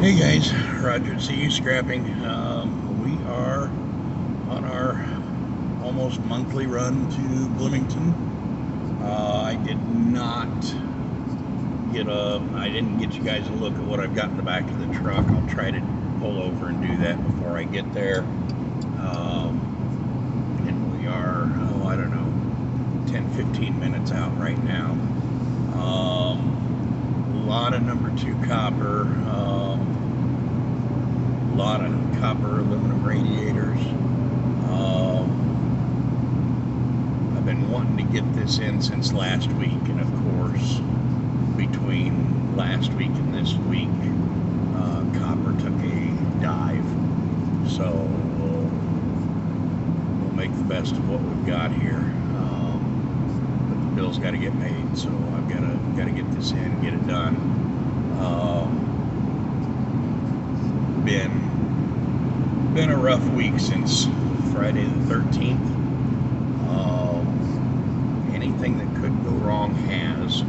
Hey guys, Roger at CU Scrapping. We are on our almost monthly run to Bloomington. I didn't get you guys a look at what I've got in the back of the truck. I'll try to pull over and do that before I get there. And we are, I don't know, 10-15 minutes out right now. A lot of number 2 copper. A lot of copper aluminum radiators. I've been wanting to get this in since last week, and of course, between last week and this week, copper took a dive. So we'll make the best of what we've got here. But the bill's got to get paid, so I've got to get this in, get it done. Been a rough week since Friday the 13th. Anything that could go wrong has.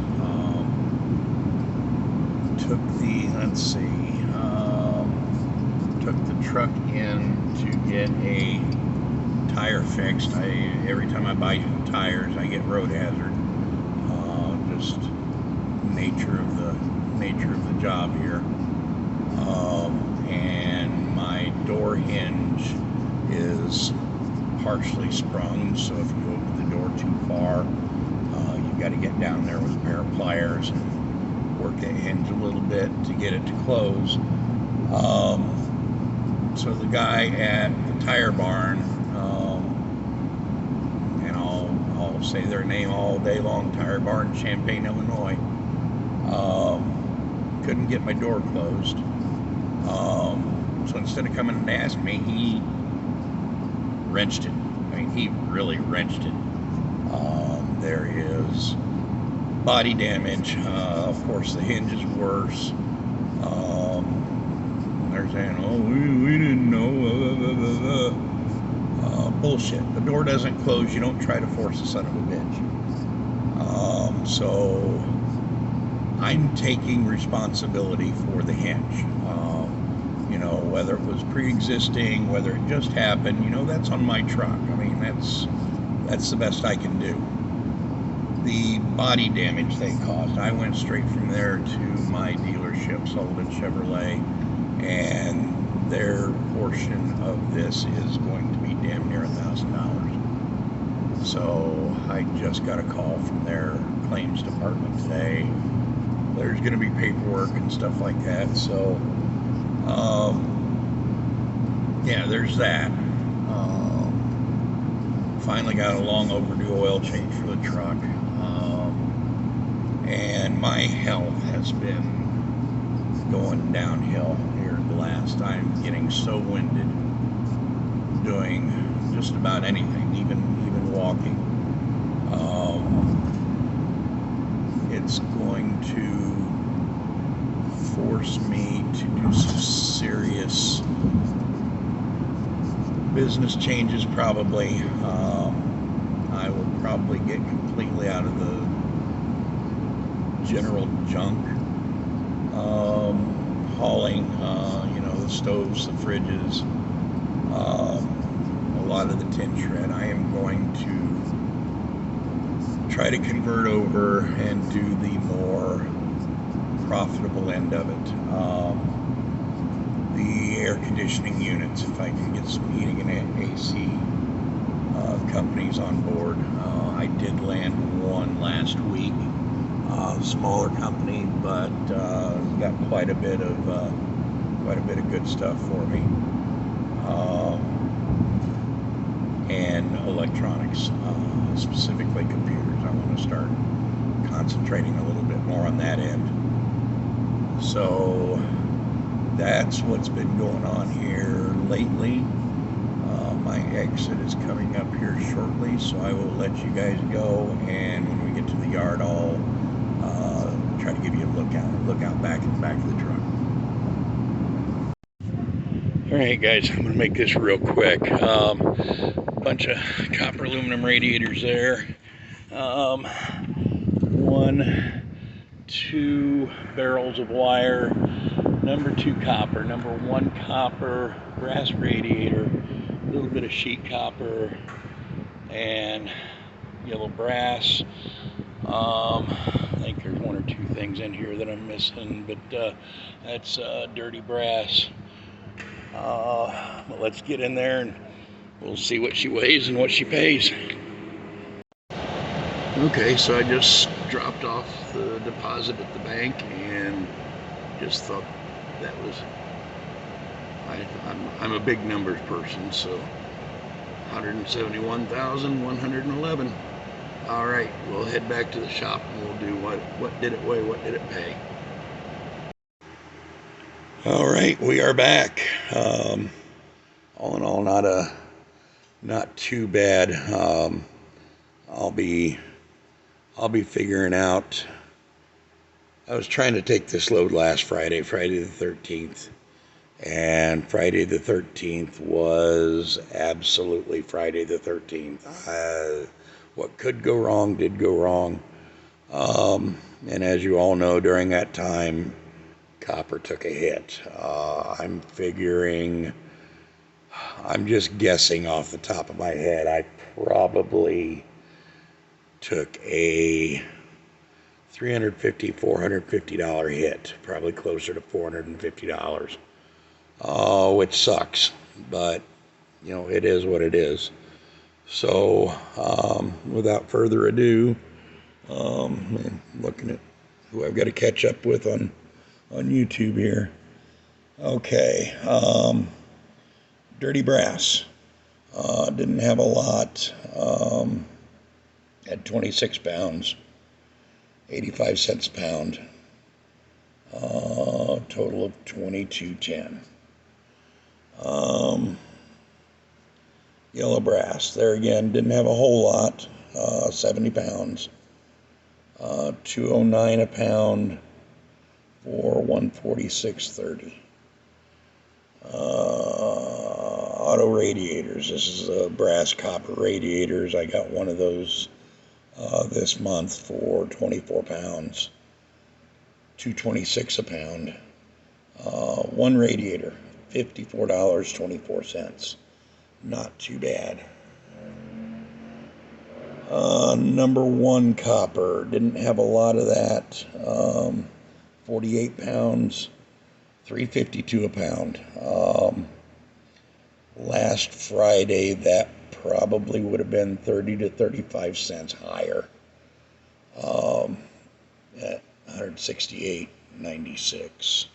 Took the truck in to get a tire fixed. Every time I buy new tires, I get road hazard. Just nature of the job here. And my door hinge is partially sprung, so if you open the door too far, you've got to get down there with a pair of pliers and work that hinge a little bit to get it to close. So the guy at the tire barn, and I'll say their name all day long, Tire Barn, Champaign, Illinois, couldn't get my door closed. So instead of coming and ask me, he wrenched it. I mean, he really wrenched it. There is body damage. Of course, the hinge is worse. They're saying, oh, we didn't know. Bullshit. The door doesn't close. You don't try to force a son of a bitch. So I'm taking responsibility for the hinge. Whether it was pre-existing, whether it just happened, that's on my truck. I mean, that's the best I can do. The body damage they caused, I went straight from there to my dealership, Sullivan Chevrolet, and their portion of this is going to be damn near $1,000. So I just got a call from their claims department today. There's going to be paperwork and stuff like that. So yeah, there's that. Finally got a long overdue oil change for the truck. And my health has been going downhill here the last time, getting so winded doing just about anything, even walking. It's going to force me to do some serious business changes, probably. I will probably get completely out of the general junk hauling, the stoves, the fridges, a lot of the tin shred. I am going to try to convert over and do the more profitable end of it. The air conditioning units, if I can get some heating and AC companies on board. I did land one last week, smaller company, but got quite a bit of good stuff for me, and electronics, specifically computers. I want to start concentrating a little bit more on that end. So that's what's been going on here lately. My exit is coming up here shortly, so I will let you guys go, and when we get to the yard, I'll try to give you a look out back in the back of the truck. Alright guys, I'm going to make this real quick. Bunch of copper aluminum radiators there. 1, 2 barrels of wire, number 2 copper, number 1 copper, brass radiator, a little bit of sheet copper, and yellow brass. I think there's 1 or 2 things in here that I'm missing, but that's dirty brass. But let's get in there and we'll see what she weighs and what she pays. Okay, so I just dropped off the deposit at the bank and just thought that was, I'm a big numbers person, so 171,111. All right, we'll head back to the shop and we'll do what did it weigh, what did it pay. All right, we are back. All in all, not too bad. I'll be figuring out. I was trying to take this load last Friday the 13th, and Friday the 13th was absolutely Friday the 13th. What could go wrong did go wrong. And as you all know, during that time, copper took a hit. I'm just guessing off the top of my head, I probably took a $350, $450 hit, probably closer to $450, which sucks, but you know, it is what it is. So without further ado, looking at who I've got to catch up with on YouTube here. Okay, dirty brass, didn't have a lot, had 26 pounds, 85 cents a pound, total of 22.10. Yellow brass, there again, didn't have a whole lot, 70 pounds, 209 a pound for 146.30. Auto radiators, this is brass copper radiators. I got one of those this month for 24 pounds, 226 a pound. One radiator, $54.24. Not too bad. Number 1 copper, didn't have a lot of that. 48 pounds, $3.52 a pound. Last Friday, that probably would have been 30 to 35 cents higher, at 168.96.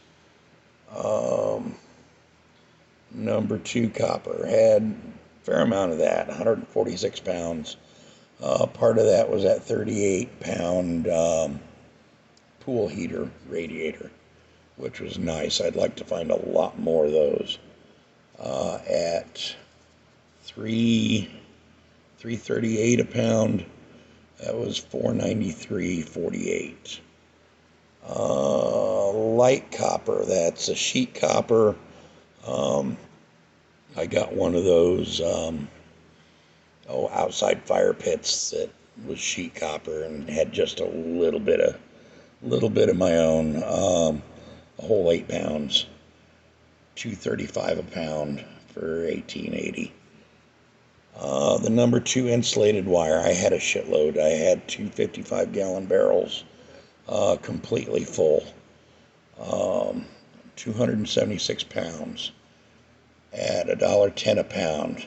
Number 2 copper, had a fair amount of that, 146 pounds. Part of that was that 38 pound pool heater radiator, which was nice. I'd like to find a lot more of those. At $3.38 a pound, that was $493.48. Light copper, that's a sheet copper. I got one of those outside fire pits that was sheet copper and had just a little bit of my own, a whole 8 pounds, $2.35 a pound for $18.80. The number 2 insulated wire, I had a shitload. I had 2 55-gallon barrels, completely full, 276 pounds at $1.10 a pound.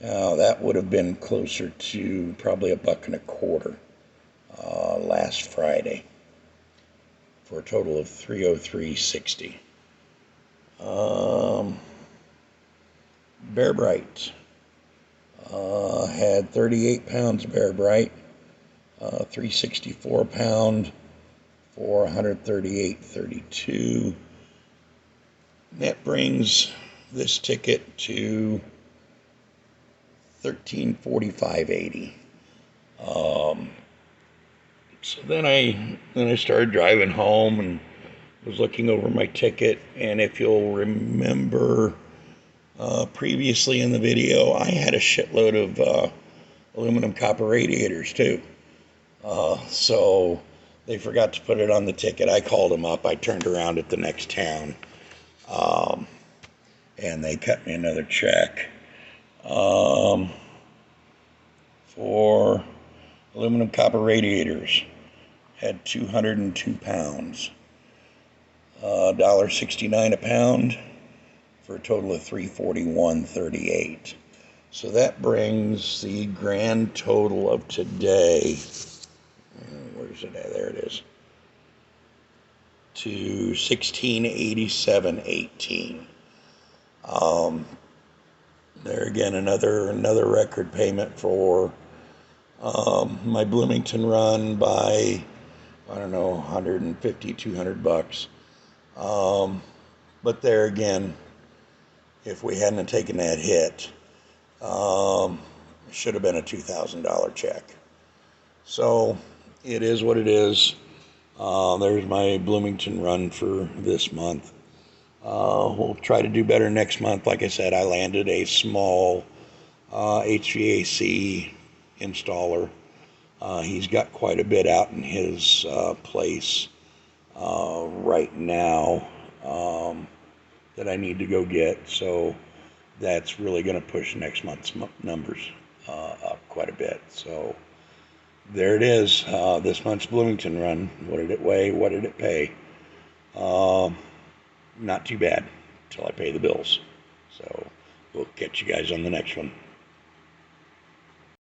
Now that would have been closer to probably $1.25 last Friday, for a total of $303.60. Bear Bright, had 38 pounds of Bear Bright, $3.64 a pound for $138.32. That brings this ticket to $1345.80. So then I started driving home and was looking over my ticket, and if you'll remember, previously in the video, I had a shitload of aluminum copper radiators too. So They forgot to put it on the ticket. I called them up. I turned around at the next town, um, and they cut me another check for aluminum copper radiators. Had 202 pounds. $1.69 a pound for a total of $341.38. So that brings the grand total of today. Where's it at? There it is. To $1687.18. There again, another record payment for my Bloomington Run by, I don't know, 150, $200. But there again, if we hadn't taken that hit, it should have been a $2,000 check. So it is what it is. There's my Bloomington Run for this month. We'll try to do better next month. Like I said, I landed a small HVAC installer. He's got quite a bit out in his place right now that I need to go get. So that's really going to push next month's numbers up quite a bit. So there it is. This month's Bloomington Run. What did it weigh? What did it pay? Not too bad until I pay the bills. So we'll catch you guys on the next one.